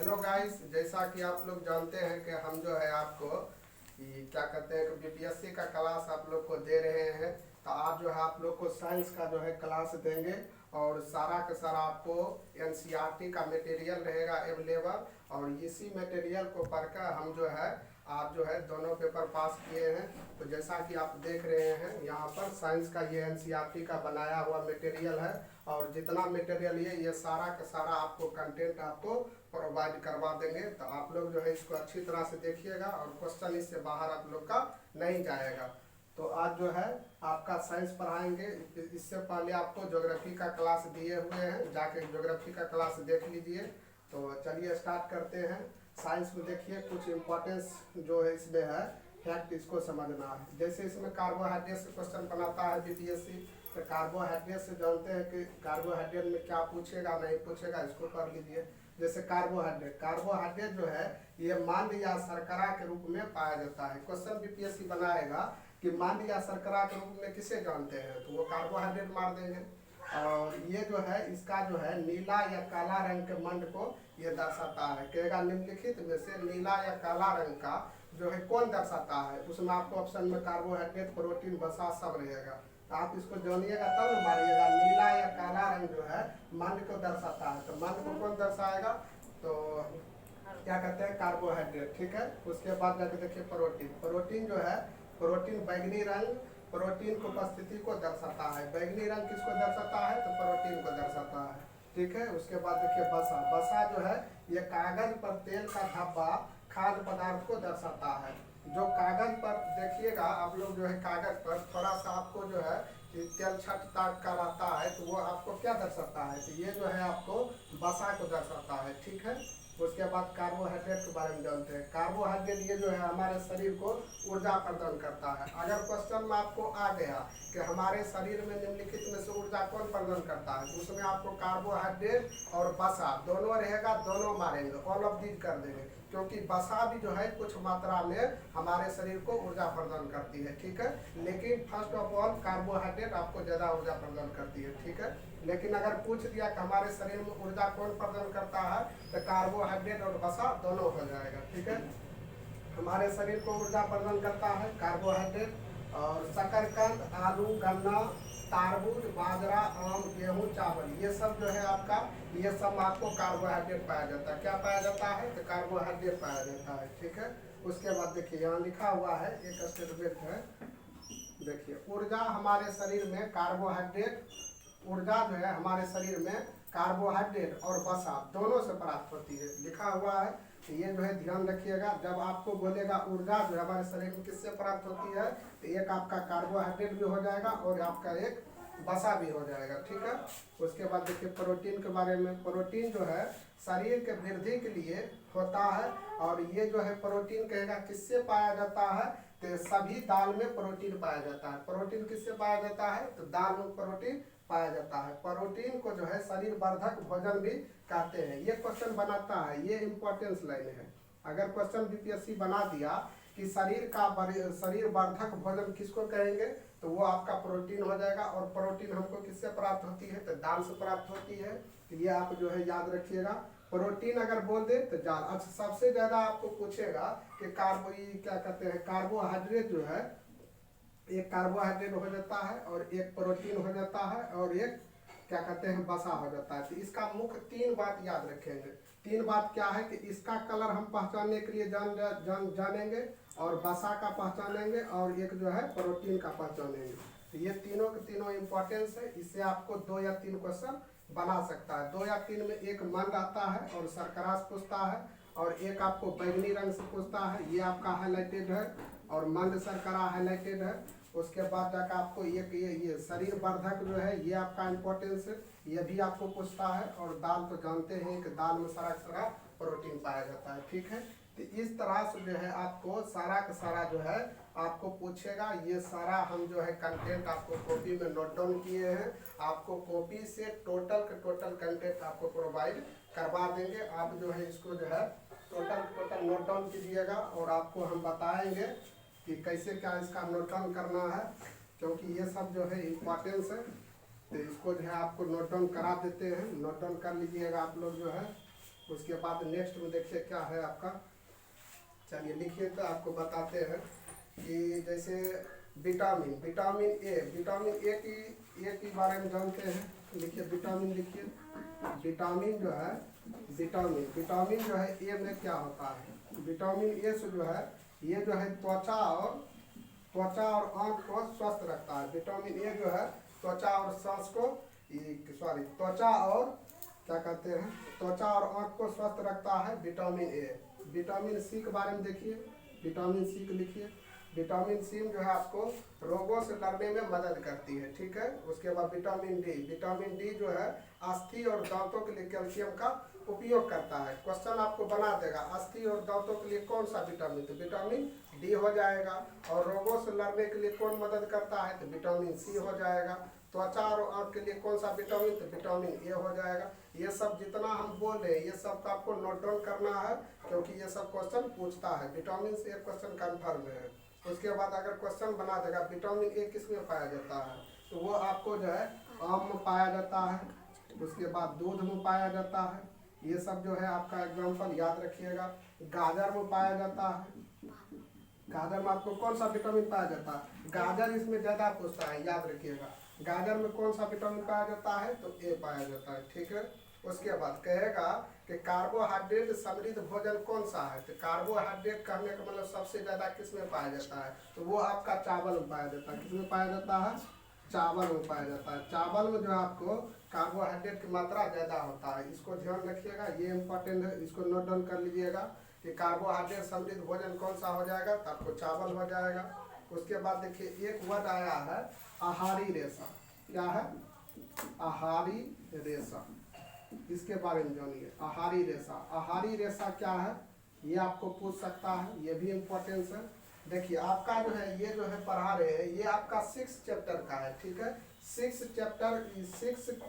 Hello guys, जैसा कि आप लोग जानते हैं कि हम जो है आपको क्या कहते हैं कि बीपीएससी का क्लास आप लोग को दे रहे हैं। तो आज जो है आप लोग को साइंस का जो है क्लास देंगे और सारा का सारा आपको एनसीईआरटी का मटेरियल रहेगा अवेलेबल। और इसी मटेरियल को पढ़कर हम जो है आज जो है दोनों पेपर पास किए हैं। तो जैसा कि आप देख रहे हैं यहाँ पर साइंस का ये एनसीईआरटी का बनाया हुआ मटेरियल है। और जितना मटेरियल ये सारा का सारा आपको कंटेंट आपको प्रोवाइड करवा देंगे। तो आप लोग जो है इसको अच्छी तरह से देखिएगा और क्वेश्चन इससे बाहर आप लोग का नहीं जाएगा। तो आज जो है आपका साइंस पढ़ाएंगे। इससे पहले आपको ज्योग्राफी का क्लास दिए हुए हैं, जाके ज्योग्राफी का क्लास देख लीजिए। तो चलिए स्टार्ट करते हैं। साइंस में देखिए कुछ इम्पोर्टेंस जो है इसमें है, फैक्ट इसको समझना है। जैसे इसमें कार्बोहाइड्रेट से क्वेश्चन बनाता है बीपीएससी। तो कार्बोहाइड्रेट से जानते हैं कि कार्बोहाइड्रेट में क्या पूछेगा नहीं पूछेगा, इसको कर लीजिए। जैसे कार्बोहाइड्रेट जो है ये मांड या शर्करा के रूप में पाया जाता है। क्वेश्चन बीपीएससी बनाएगा कि मांड या शर्करा के रूप में किसे जानते हैं, तो वो कार्बोहाइड्रेट मार देंगे। और ये जो है इसका जो है नीला या काला रंग के मंड को ये दर्शाता है। कहेगा निम्नलिखित में से नीला या काला रंग का जो है कौन दर्शाता है, उसमें आपको ऑप्शन में कार्बोहाइड्रेट, प्रोटीन, वसा सब रहेगा। तो आप इसको जानिएगा तब न मारिएगा। नीला या काला रंग जो है मंड को दर्शाता है। तो मंड को कौन दर्शाएगा, तो क्या कहते हैं कार्बोहाइड्रेट। ठीक है, उसके बाद जाके देखिए प्रोटीन जो है, प्रोटीन बैगनी रंग प्रोटीन की उपस्थिति को दर्शाता है। बैगनी रंग किसको दर्शाता है, तो प्रोटीन को दर्शाता है। ठीक है, उसके बाद देखिए वसा जो है ये कागज पर तेल का धब्बा खाद्य पदार्थ को दर्शाता है। जो कागज पर देखिएगा आप लोग जो है कागज पर थोड़ा सा आपको जो है तेल छट ताक का रहता है, तो वो आपको क्या दर्शाता है, तो ये जो है आपको वसा को दर्शाता है। ठीक है, उसके बाद कार्बोहाइड्रेट के बारे में जानते हैं। कार्बोहाइड्रेट ये जो है हमारे शरीर को ऊर्जा प्रदान करता है। अगर क्वेश्चन में आपको आ गया कि हमारे शरीर में निम्नलिखित में से ऊर्जा कौन प्रदान करता है, तो उसमें आपको कार्बोहाइड्रेट और वसा दोनों रहेगा, दोनों मारेंगे, ऑल ऑफ दीज कर देंगे। क्योंकि वसा भी जो है कुछ मात्रा में हमारे शरीर को ऊर्जा प्रदान करती है। ठीक है, लेकिन फर्स्ट ऑफ ऑल कार्बोहाइड्रेट आपको ज़्यादा ऊर्जा प्रदान करती है। ठीक है, लेकिन अगर पूछ दिया कि हमारे शरीर में ऊर्जा कौन प्रदान करता है, तो कार्बोहाइड्रेट और वसा दोनों हो जाएगा। ठीक है, हमारे शरीर को ऊर्जा प्रदान करता है कार्बोहाइड्रेट। और शकरकंद, आलू, गन्ना, तारबूज, बाजरा, आम, गेहूं, चावल, ये सब जो है आपका, ये सब आपको कार्बोहाइड्रेट पाया जाता है। क्या पाया जाता है, तो कार्बोहाइड्रेट पाया जाता है। ठीक है, उसके बाद देखिए यहाँ लिखा हुआ है एक स्टेटमेंट है। देखिए ऊर्जा हमारे शरीर में कार्बोहाइड्रेट, ऊर्जा जो है हमारे शरीर में कार्बोहाइड्रेट और वसा दोनों से प्राप्त होती है, लिखा हुआ है। तो ये जो है ध्यान रखिएगा, जब आपको बोलेगा ऊर्जा जो है हमारे शरीर में किससे प्राप्त होती है, तो एक आपका कार्बोहाइड्रेट भी हो जाएगा और आपका एक वसा भी हो जाएगा। ठीक है, उसके बाद देखिए प्रोटीन के बारे में। प्रोटीन जो है शरीर के वृद्धि के लिए होता है। और ये जो है प्रोटीन कहेगा किससे पाया जाता है, तो सभी दाल में प्रोटीन पाया जाता है। प्रोटीन किससे पाया जाता है, तो दाल में प्रोटीन पाया जाता है। प्रोटीन को जो है शरीर वर्धक भोजन भी कहते हैं। ये क्वेश्चन बनाता है, ये इंपॉर्टेंस लाइन है। अगर क्वेश्चन बीपीएससी बना दिया कि शरीर वर्धक भोजन किसको कहेंगे, तो वो आपका प्रोटीन हो जाएगा। और प्रोटीन हमको किससे प्राप्त होती है, तो दाल से प्राप्त होती है। तो ये आप जो है याद रखिएगा। प्रोटीन अगर बोल दे तो दाल। अच्छा, सबसे ज़्यादा आपको पूछेगा कि क्या कहते हैं कार्बोहाइड्रेट जो है, एक कार्बोहाइड्रेट हो जाता है और एक प्रोटीन हो जाता है और एक क्या कहते हैं वसा हो जाता है। तो इसका मुख्य तीन बात याद रखेंगे। तीन बात क्या है कि इसका कलर हम पहचानने के लिए जानेंगे, और वसा का पहचानेंगे, और एक जो है प्रोटीन का पहचानेंगे। तो ये तीनों के तीनों इंपॉर्टेंस है। इससे आपको 2 या 3 क्वेश्चन बना सकता है। 2 या 3 में एक मंड आता है और शर्करा से पूछता है, और एक आपको बैगनी रंग से पूछता है, ये आपका हाईलाइटेड है, और मंड शर्करा हाईलाइटेड है। उसके बाद जाकर आपको ये शरीर वर्धक जो है ये आपका इम्पोर्टेंस है, ये भी आपको पूछता है। और दाल तो जानते हैं कि दाल में सारा प्रोटीन पाया जाता है। ठीक है, तो इस तरह से जो है आपको सारा का सारा जो है आपको पूछेगा। ये सारा हम जो है कंटेंट आपको कॉपी में नोट डाउन किए हैं। आपको कॉपी से टोटल कंटेंट आपको प्रोवाइड करवा देंगे। आप जो है इसको जो है टोटल नोट डाउन कीजिएगा, और आपको हम बताएंगे कि कैसे क्या इसका नोट डाउन करना है, क्योंकि ये सब जो है इम्पोर्टेंस है। तो इसको जो है आपको नोट डाउन करा देते हैं, नोट डाउन कर लीजिएगा आप लोग जो है। उसके बाद नेक्स्ट में देखिए क्या है आपका, चलिए लिखिए तो आपको बताते हैं कि जैसे विटामिन, विटामिन ए की बारे में जानते हैं। लिखिए विटामिन, लिखिए विटामिन जो है, विटामिन जो है ए में क्या होता है, विटामिन ए से जो है ये जो है त्वचा और आँख को स्वस्थ रखता है। विटामिन ए जो है त्वचा और सांस को त्वचा और क्या कहते हैं, त्वचा और आँख को स्वस्थ रखता है विटामिन ए। विटामिन सी के बारे में देखिए, विटामिन सी को लिखिए। विटामिन सी जो है आपको रोगों से लड़ने में मदद करती है, ठीक है। उसके बाद विटामिन डी जो है अस्थि और दांतों के लिए कैल्शियम का उपयोग करता है। क्वेश्चन आपको बना देगा अस्थि और दांतों के लिए कौन सा विटामिन, तो विटामिन डी हो जाएगा। और रोगों से लड़ने के लिए कौन मदद करता है, तो विटामिन सी हो जाएगा। त्वचा और आँख के लिए कौन सा विटामिन, तो विटामिन ए हो जाएगा। ये सब जितना हम बोल रहे हैं ये सब का आपको नोट डाउन करना है, क्योंकि ये सब क्वेश्चन पूछता है। विटामिन से एक क्वेश्चन कन्फर्म है। उसके बाद अगर क्वेश्चन बना देगा विटामिन ए किस में पाया जाता है, तो वो आपको जो है आम में पाया जाता है, उसके बाद दूध में पाया जाता है। ये सब जो है आपका एग्जाम्पल याद रखिएगा। गाजर में पाया जाता है, गाजर में आपको कौन सा विटामिन पाया जाता है, गाजर इसमें ज़्यादा पूछता है, याद रखिएगा। गाजर में कौन सा विटामिन पाया जाता है, तो ए पाया जाता है, ठीक है। उसके बाद कहेगा कि कार्बोहाइड्रेट समृद्ध भोजन कौन सा है, तो कार्बोहाइड्रेट कहने का मतलब सबसे ज़्यादा किस में पाया जाता है, तो वो आपका चावल में पाया जाता है। किस में पाया जाता है, चावल में पाया जाता है। चावल में जो आपको कार्बोहाइड्रेट की मात्रा ज़्यादा होता है, इसको ध्यान रखिएगा, ये इंपॉर्टेंट है, इसको नोट डाउन कर लीजिएगा कि कार्बोहाइड्रेट समृद्ध भोजन कौन सा हो जाएगा, तो आपको चावल हो जाएगा। उसके बाद देखिए एक वर्ड आया है आहारी रेशा, क्या है, आहारी रेशा, इसके बारे में जानिए। आहारी रेशा, आहारी रेशा क्या है ये आपको पूछ सकता है, ये भी इम्पोर्टेंस है। देखिए आपका जो है ये जो है पढ़ा रहे हैं ये आपका 6 चैप्टर का है, ठीक है। 6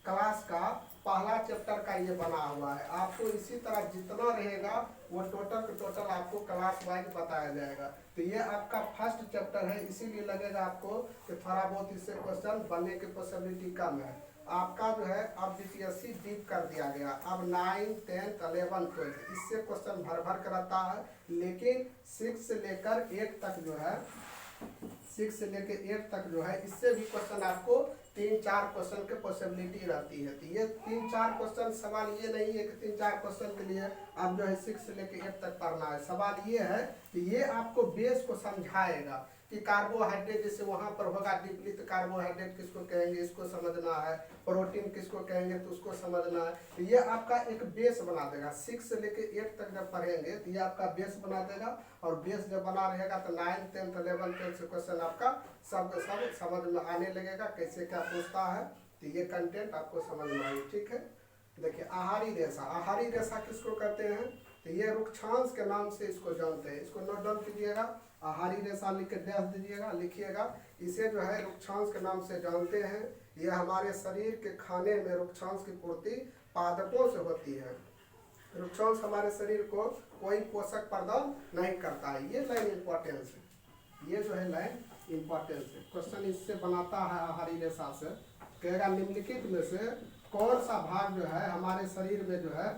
क्लास का पहला चैप्टर का ये बना हुआ है। आपको इसी तरह जितना रहेगा वो टोटल आपको क्लास वाइज बताया जाएगा। तो ये आपका फर्स्ट चैप्टर है, इसीलिए लगेगा आपको कि थोड़ा बहुत इससे क्वेश्चन बनने की पॉसिबिलिटी कम है। आपका जो है अब बीपीएससी डीप कर दिया गया, अब 9, 10, 11, 12 इससे क्वेश्चन भर कर आता है। लेकिन 6 से लेकर 8 तक जो है, 6 से लेकर 8 तक जो है इससे भी क्वेश्चन आपको 3-4 क्वेश्चन की पॉसिबिलिटी रहती है। तो ये 3-4 क्वेश्चन, सवाल ये नहीं है कि 3-4 क्वेश्चन के लिए आप जो है 6 से लेकर 8 तक पढ़ना है। सवाल ये है कि ये आपको बेस को समझाएगा कि कार्बोहाइड्रेट जैसे वहाँ पर होगा डीपली, तो कार्बोहाइड्रेट किसको कहेंगे इसको समझना है, प्रोटीन किसको कहेंगे तो उसको समझना है। तो ये आपका एक बेस बना देगा। 6 से लेकर 8 तक जब पढ़ेंगे तो ये आपका बेस बना देगा, और बेस जब बना रहेगा तो 9, 10, 11, 12 से क्वेश्चन आपका सब समझ में आने लगेगा, कैसे क्या पूछता है, तो ये कंटेंट आपको समझ में आएगी, ठीक है। देखिए आहारी रेशा, आहारी रेशा किसको कहते हैं, तो ये रुक्षांश के नाम से इसको जानते हैं। इसको नोट डाउन कीजिएगा, आहारी रेशा लिख के डैश दीजिएगा, लिखिएगा। इसे जो है रुक्षांश के नाम से जानते हैं। ये हमारे शरीर के खाने में रुक्षांश की पूर्ति पादपों से होती है। रुक्षांश हमारे शरीर को कोई पोषक प्रदान नहीं करता है। ये लाइन इंपॉर्टेंस है, ये जो है लाइन इंपॉर्टेंस है। क्वेश्चन इससे बनाता है आहारी रेशा से, कहेगा निम्नलिखित में से कौन सा भाग जो है हमारे शरीर में जो है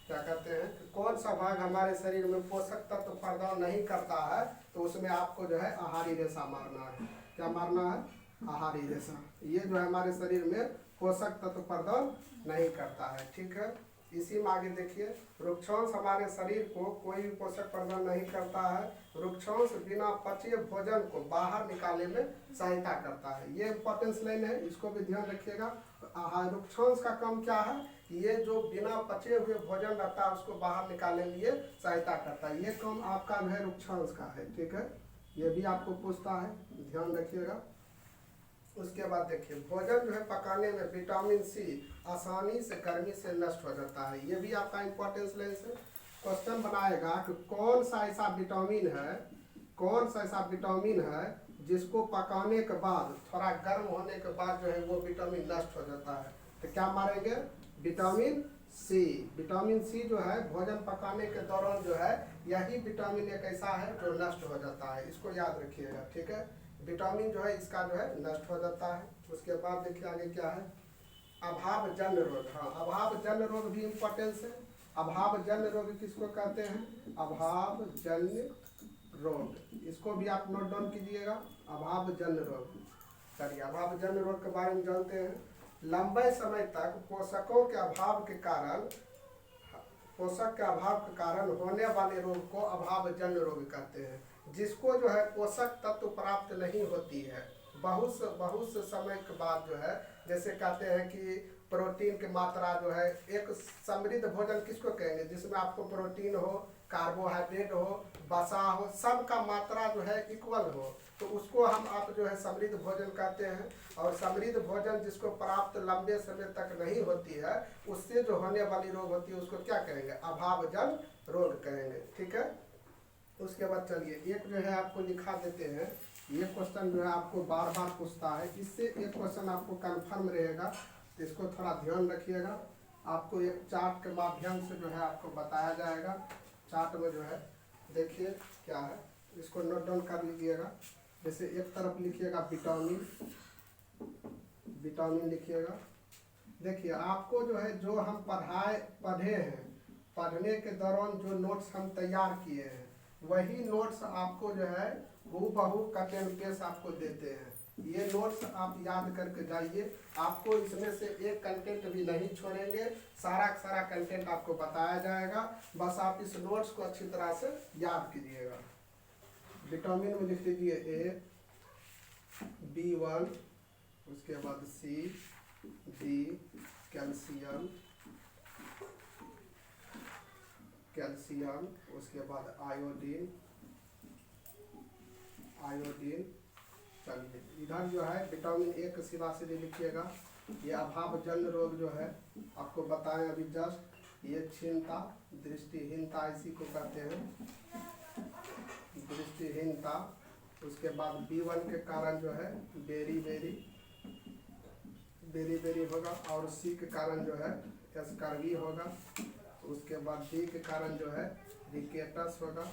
क्या कहते हैं, कौन सा भाग हमारे शरीर में पोषक तत्व प्रदान नहीं करता है, तो उसमें आपको जो है आहारी रेशा मारना है। क्या मारना है, आहारी रेशा। ये जो है हमारे शरीर में पोषक तत्व प्रदान नहीं करता है, ठीक है। इसी में आगे देखिए, रुक्षांश हमारे शरीर को कोई भी पोषक प्रदान नहीं करता है। रुक्षांश बिना पचे भोजन को बाहर निकालने में सहायता करता है। ये इंपॉर्टेंस लाइन है, इसको भी ध्यान रखिएगा। रुक्षांश का काम क्या है, ये जो बिना पचे हुए भोजन रहता है उसको बाहर निकालने के लिए सहायता करता है। ये काम आपका जो है रुक्षांश का है, ठीक है। ये भी आपको पूछता है, ध्यान रखिएगा। उसके बाद देखिए भोजन जो है पकाने में विटामिन सी आसानी से गर्मी से नष्ट हो जाता है। ये भी आपका इंपॉर्टेंस लेंस है। क्वेश्चन बनाएगा कि कौन सा ऐसा विटामिन है, कौन सा ऐसा विटामिन है जिसको पकाने के बाद थोड़ा गर्म होने के बाद जो है वो विटामिन नष्ट हो जाता है। तो क्या मारेंगे, विटामिन सी। विटामिन सी जो है भोजन पकाने के दौरान जो है यही विटामिन एक ऐसा है जो नष्ट हो जाता है, इसको याद रखिएगा, ठीक है। विटामिन जो है इसका जो है नष्ट हो जाता है। उसके बाद देखिए आगे क्या है, अभावजन्य रोग, हाँ अभावजन्य रोग भी इम्पोर्टेंस है। अभावजन्य रोग किसको कहते हैं? अभावजन्य रोग, इसको भी आप नोट डाउन कीजिएगा, अभावजन्य रोग। चलिए अभावजन्य रोग के बारे में जानते हैं। लंबे समय तक पोषकों के अभाव के कारण, पोषक के अभाव के कारण होने वाले रोग को अभावजन्य रोग कहते हैं। जिसको जो है पोषक तत्व प्राप्त नहीं होती है, बहुत से समय के बाद जो है, जैसे कहते हैं कि प्रोटीन की मात्रा जो है, एक समृद्ध भोजन किसको कहेंगे? जिसमें आपको प्रोटीन हो, कार्बोहाइड्रेट हो, वसा हो, सब का मात्रा जो है इक्वल हो, तो उसको हम आप जो है समृद्ध भोजन कहते हैं। और समृद्ध भोजन जिसको प्राप्त लंबे समय तक नहीं होती है, उससे जो होने वाली रोग होती है उसको क्या कहेंगे? अभावजन्य रोग कहेंगे। ठीक है, उसके बाद चलिए एक जो है आपको लिखा देते हैं। ये क्वेश्चन जो है आपको बार बार पूछता है, इससे एक क्वेश्चन आपको कन्फर्म रहेगा, तो इसको थोड़ा ध्यान रखिएगा। आपको एक चार्ट के माध्यम से जो है आपको बताया जाएगा। चार्ट में जो है देखिए क्या है, इसको नोट डाउन कर लीजिएगा। जैसे एक तरफ लिखिएगा विटामिन, विटामिन लिखिएगा। देखिए आपको जो है, जो हम पढ़े हैं, पढ़ने के दौरान जो नोट्स हम तैयार किए हैं, वही नोट्स आपको जो है हूबहू कट एंड पेस्ट आपको देते हैं। ये नोट्स आप याद करके जाइए, आपको इसमें से एक कंटेंट भी नहीं छोड़ेंगे, सारा सारा कंटेंट आपको बताया जाएगा। बस आप इस नोट्स को अच्छी तरह से याद कीजिएगा। विटामिन में लिख लीजिए ए, B1, उसके बाद C, D, कैल्शियम, कैल्शियम, उसके बाद आयोडीन, आयोडीन। चलिए इधर जो है विटामिन ए का सीधा सीधे लिखिएगा। ये अभावजन्य रोग जो है आपको बताएं अभी जस्ट, ये क्षीणता, दृष्टिहीनता इसी को कहते हैं, दृष्टिहीनता। उसके बाद B1 के कारण जो है बेरी बेरी होगा, और C के कारण जो है स्कर्वी होगा। उसके बाद D के कारण जो है रिकेटस होगा,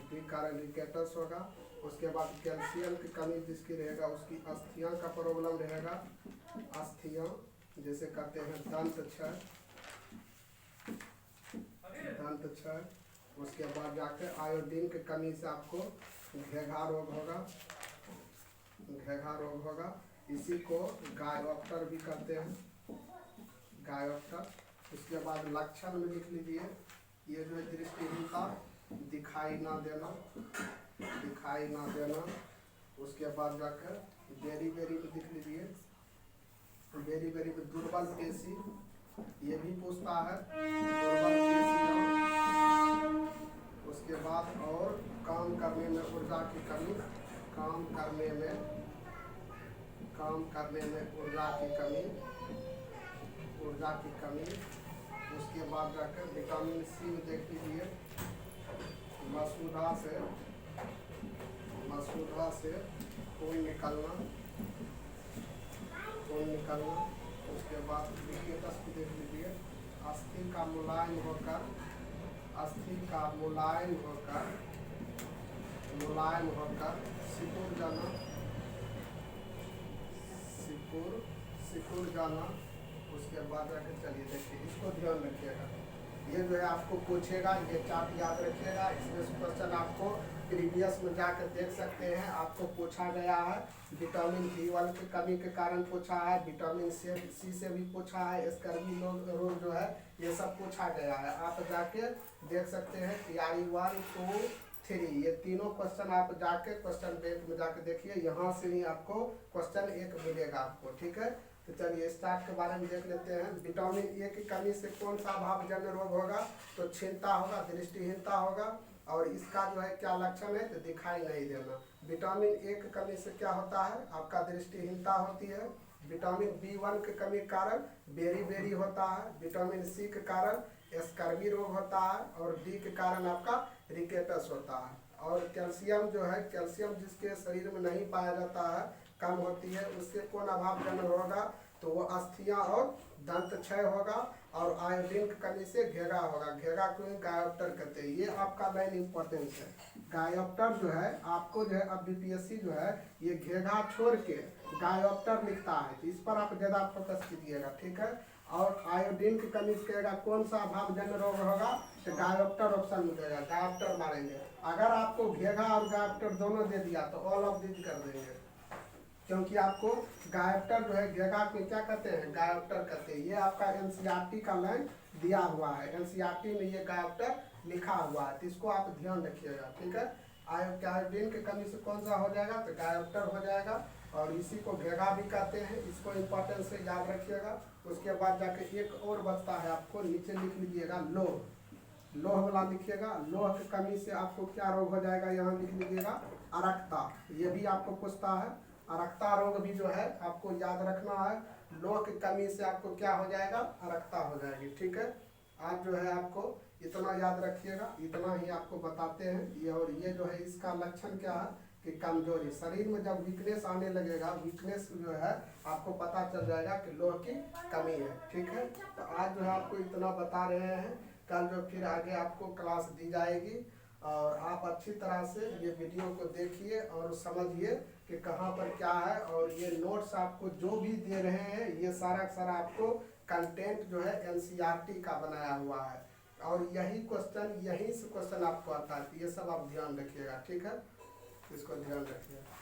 D कारण रिकेटस होगा। उसके बाद कैल्शियम की कमी जिसकी रहेगा उसकी अस्थियां का प्रॉब्लम रहेगा, अस्थियां जैसे कहते हैं दंत क्षय। उसके बाद जाकर आयोडीन की कमी से आपको घेघा रोग होगा, इसी को गायोप्टर भी कहते हैं, गायोप्टर। उसके बाद लक्षण में लिख लीजिए, ये जो दृष्टिहीनता, दिखाई ना देना। उसके बाद जाकर बेरी में लिख लीजिए, बेरी में दुर्बल पेशी, ये भी पूछता है, दुर्बल पेशियां। उसके बाद और काम करने में ऊर्जा की कमी, काम करने में ऊर्जा की कमी। उसके बाद जाकर विटामिन C में देख लीजिए, मसूदा से खून निकलना। उसके बाद रिकेटस भी देख लीजिए, अस्थि का मुलायम होकर सिकुड़ जाना। उसके बाद जाकर चलिए देखिए, इसको ध्यान रखिएगा, ये जो है आपको पूछेगा, ये चार्ट याद रखिएगा। इसमें क्वेश्चन आपको प्रीवियस में जाकर देख सकते हैं, आपको पूछा गया है। विटामिन B1 की कमी के कारण पूछा है, विटामिन C से भी पूछा है, स्कर्वी रोग जो है ये सब पूछा गया है। आप जाके देख सकते हैं TRE 1, 2, 3, ये तीनों क्वेश्चन आप जाके क्वेश्चन बैंक में जाके देखिए, यहाँ से ही आपको क्वेश्चन एक मिलेगा आपको। ठीक है, तो चलिए स्टार्ट के बारे में देख लेते हैं। विटामिन ए की कमी से कौन सा अभावजन्य रोग होगा? तो क्षीणता होगा, दृष्टिहीनता होगा, और इसका जो है क्या लक्षण है? तो दिखाई नहीं देना। विटामिन ए की कमी से क्या होता है? आपका दृष्टिहीनता होती है। विटामिन B1 की कमी के कारण बेरी होता है। विटामिन C के कारण स्कर्वी रोग होता है, और D के कारण आपका रिकेटस होता है। और कैल्शियम जो है, कैल्शियम जिसके शरीर में नहीं पाया जाता है, कम होती है, उससे कौन अभावजन्य होगा? तो वो अस्थियां और दंत क्षय होगा, और आयोडीन की कमी से घेगा होगा। घेगा को गायोप्टर कहते हैं। ये आपका मेन इंपॉर्टेंस है। गायोप्टर जो है आपको जो है, अब बीपीएससी जो है ये घेगा छोड़ के गायोप्टर लिखता है, तो इस पर आप ज़्यादा फोकस कीजिएगा, ठीक है। और आयोडीन की कमी से कहेगा कौन सा अभावजन्य रोग होगा, तो गायोप्टर ऑप्शन मिलेगा, गायोप्टर मारेंगे। अगर आपको घेगा और गायोप्टर दोनों दे दिया तो ऑल ऑफ दिस कर देंगे, क्योंकि आपको गायोप्टर जो है, घेगा को क्या कहते हैं, गायोप्टर कहते हैं। ये आपका एनसीईआरटी का लाइन दिया हुआ है, एनसीईआरटी में ये गायोप्टर लिखा हुआ है, तो इसको आप ध्यान रखिएगा, ठीक है। आयोडीन की कमी से कौन सा हो जाएगा, तो गायोप्टर हो जाएगा, और इसी को घेगा भी कहते हैं। इसको इंपॉर्टेंस से याद रखिएगा। उसके बाद जाके एक और बचता है, आपको नीचे लिख लीजिएगा लोह। लोह वाला लिखिएगा। लोह की कमी से आपको क्या रोग हो जाएगा, यहाँ लिख लीजिएगा अरक्ता। ये भी आपको पूछता है, अरक्ता रोग भी जो है आपको याद रखना है। लोह की कमी से आपको क्या हो जाएगा, अरक्ता हो जाएगी, ठीक है। आज जो है आपको इतना याद रखिएगा, इतना ही आपको बताते हैं ये। और ये जो है इसका लक्षण क्या है कि कमजोरी, शरीर में जब वीकनेस आने लगेगा, वीकनेस जो है आपको पता चल जाएगा कि लोह की कमी है, ठीक है। तो आज जो है आपको इतना बता रहे हैं, कल जो फिर आगे आपको क्लास दी जाएगी, और आप अच्छी तरह से ये वीडियो को देखिए और समझिए कि कहाँ पर क्या है। और ये नोट्स आपको जो भी दे रहे हैं, ये सारा आपको कंटेंट जो है एनसीईआरटी का बनाया हुआ है, और यही क्वेश्चन, यहीं से क्वेश्चन आपको आता है। तो ये सब आप ध्यान रखिएगा, ठीक है, इसको ध्यान रखिएगा।